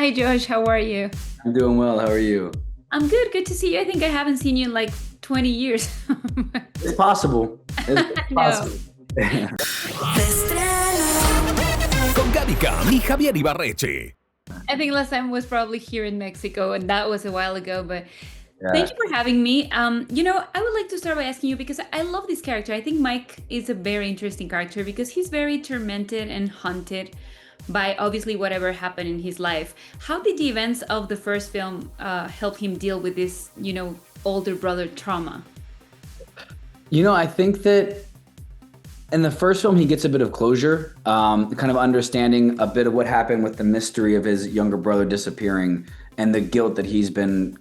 Hi, Josh. How are you? I'm doing well. How are you? I'm good. Good to see you. I think I haven't seen you in like 20 years. It's possible. It's No. possible. Con Gaby Cam y Javier Ibarreche. I think last time was probably here in Mexico, and that was a while ago. But thank Yeah. you for having me. I would like to start by asking you because I love this character. I think Mike is a very interesting character because he's very tormented and haunted by obviously whatever happened in his life. How did the events of the first film help him deal with this, older brother trauma? I think that in the first film, he gets a bit of closure, kind of understanding a bit of what happened with the mystery of his younger brother disappearing and the guilt that he's been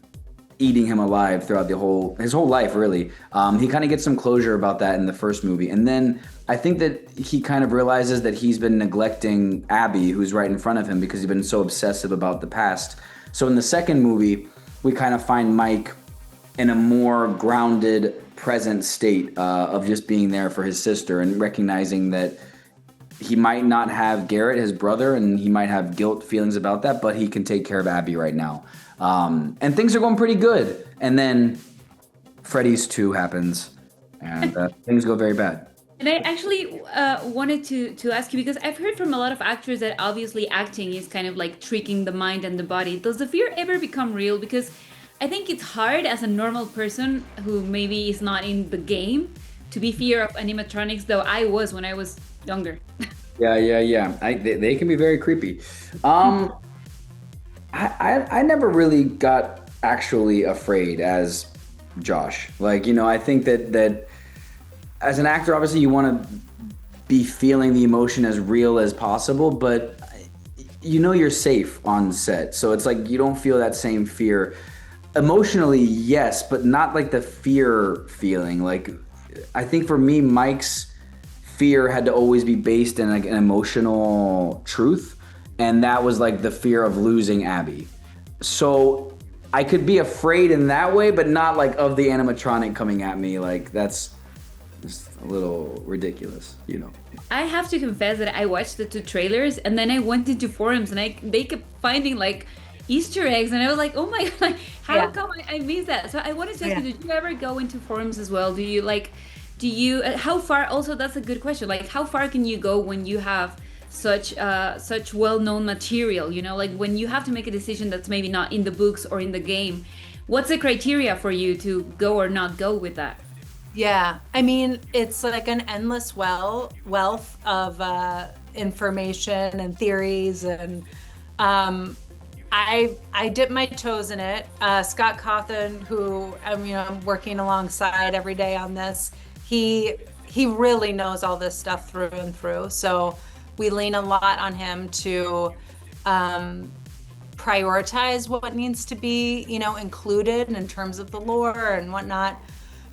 eating him alive throughout his whole life, really. He kind of gets some closure about that in the first movie. And then I think that he kind of realizes that he's been neglecting Abby, who's right in front of him, because he's been so obsessive about the past. So in the second movie, we kind of find Mike in a more grounded, present state of just being there for his sister and recognizing that he might not have Garrett, his brother, and he might have guilt feelings about that, but he can take care of Abby right now. And things are going pretty good. And then Freddy's 2 happens, and things go very bad. And I actually wanted to ask you because I've heard from a lot of actors that obviously acting is kind of like tricking the mind and the body. Does the fear ever become real? Because I think it's hard as a normal person who maybe is not in the game to be fear of animatronics, though I was when I was younger. Yeah. They can be very creepy. I never really got actually afraid as Josh. I think that as an actor, obviously you want to be feeling the emotion as real as possible, but you're safe on set. So it's like you don't feel that same fear. Emotionally, yes, but not like the fear feeling. Like, I think for me, Mike's fear had to always be based in like an emotional truth, and that was like the fear of losing Abby. So I could be afraid in that way, but not like of the animatronic coming at me. Like, that's just a little ridiculous. I have to confess that I watched the two trailers and then I went into forums and they kept finding like Easter eggs and I was like, oh my God, like, how come I missed that? So I wanted to ask you, did you ever go into forums as well? How far, also that's a good question, like how far can you go when you have such well-known material, like when you have to make a decision that's maybe not in the books or in the game, what's the criteria for you to go or not go with that? Yeah, I mean, it's like an endless wealth of information and theories, and I dip my toes in it. Scott Cawthon, who I'm working alongside every day on this, he really knows all this stuff through and through. So we lean a lot on him to prioritize what needs to be included in terms of the lore and whatnot.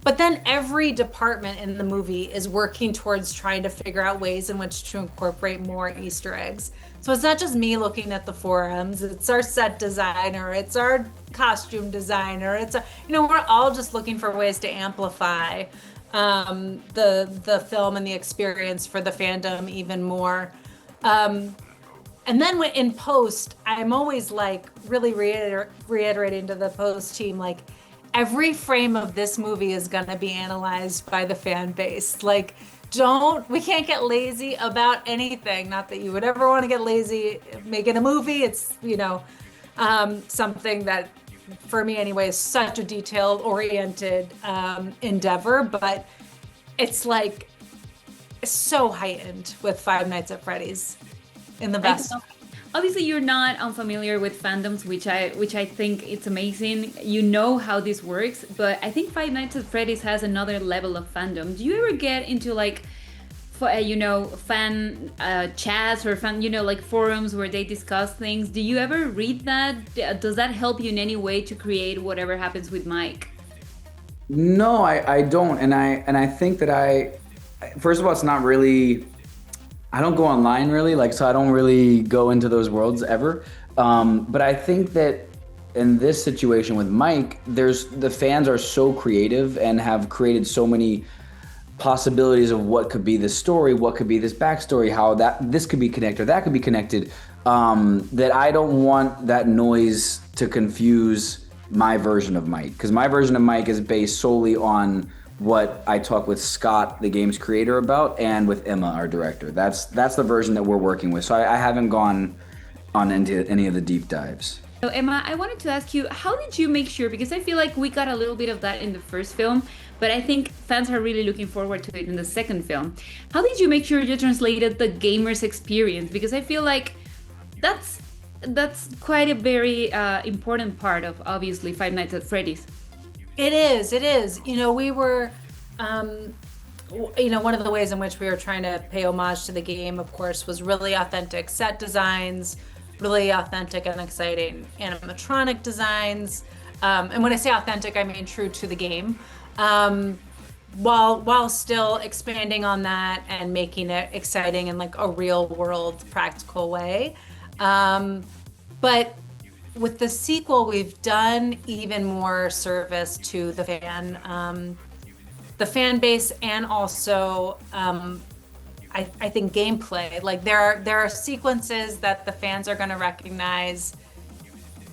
But then every department in the movie is working towards trying to figure out ways in which to incorporate more Easter eggs. So it's not just me looking at the forums, it's our set designer, it's our costume designer, we're all just looking for ways to amplify the film and the experience for the fandom even more. And then in post, I'm always like really reiterating to the post team, like, every frame of this movie is going to be analyzed by the fan base. Like, we can't get lazy about anything. Not that you would ever want to get lazy making a movie. It's, something that, for me anyway, is such a detail-oriented endeavor. But it's like so heightened with Five Nights at Freddy's in the best. Obviously, you're not unfamiliar with fandoms, which I think it's amazing. You know how this works, but I think Five Nights at Freddy's has another level of fandom. Do you ever get into like, fan chats or like forums where they discuss things? Do you ever read that? Does that help you in any way to create whatever happens with Mike? No, I don't, and I think that first of all, it's not really. I don't go online really, so I don't really go into those worlds ever. But I think that in this situation with Mike, the fans are so creative and have created so many possibilities of what could be the story, what could be this backstory, how this could be connected or that could be connected. that I don't want that noise to confuse my version of Mike, because my version of Mike is based solely on what I talk with Scott, the game's creator, about, and with Emma, our director. That's the version that we're working with. So I haven't gone on into any of the deep dives. So Emma, I wanted to ask you, how did you make sure, because I feel like we got a little bit of that in the first film, but I think fans are really looking forward to it in the second film. How did you make sure you translated the gamer's experience? Because I feel like that's quite a very important part of, obviously, Five Nights at Freddy's. It is. We were, one of the ways in which we were trying to pay homage to the game, of course, was really authentic set designs, really authentic and exciting animatronic designs. And when I say authentic, I mean true to the game. While still expanding on that and making it exciting in like a real world practical way. But with the sequel, we've done even more service to the fan base, and also I think gameplay. Like there are sequences that the fans are going to recognize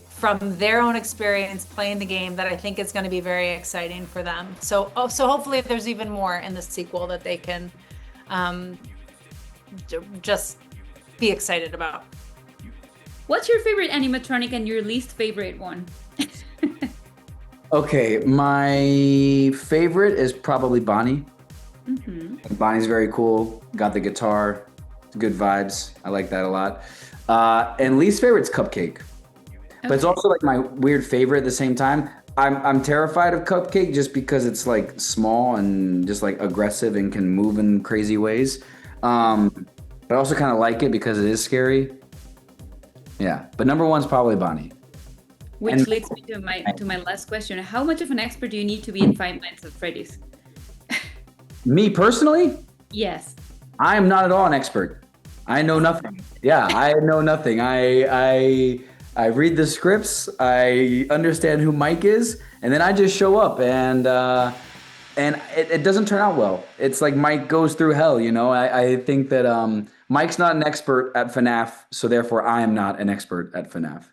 from their own experience playing the game that I think is going to be very exciting for them. So hopefully there's even more in the sequel that they can just be excited about. What's your favorite animatronic and your least favorite one? Okay, my favorite is probably Bonnie. Mm-hmm. Bonnie's very cool. Got the guitar, good vibes. I like that a lot. And least favorite's Cupcake. But it's also like my weird favorite at the same time. I'm terrified of Cupcake just because it's like small and just like aggressive and can move in crazy ways. But I also kind of like it because it is scary. Yeah, but number one's probably Bonnie. Which leads me to my last question. How much of an expert do you need to be in Five Nights at Freddy's? Me personally? Yes. I am not at all an expert. I know nothing. Yeah, I know nothing. I read the scripts, I understand who Mike is, and then I just show up, and it doesn't turn out well. It's like Mike goes through hell, I think that Mike's not an expert at FNAF, so therefore I am not an expert at FNAF.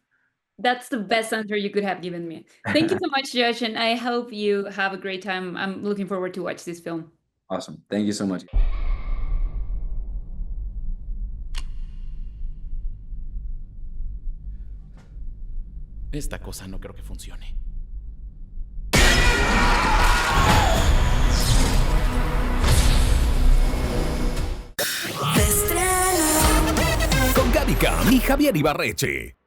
That's the best answer you could have given me. Thank you so much, Josh, and I hope you have a great time. I'm looking forward to watch this film. Awesome. Thank you so much. Esta cosa no creo que funcione. Con Gaby Cam y Javier Ibarreche.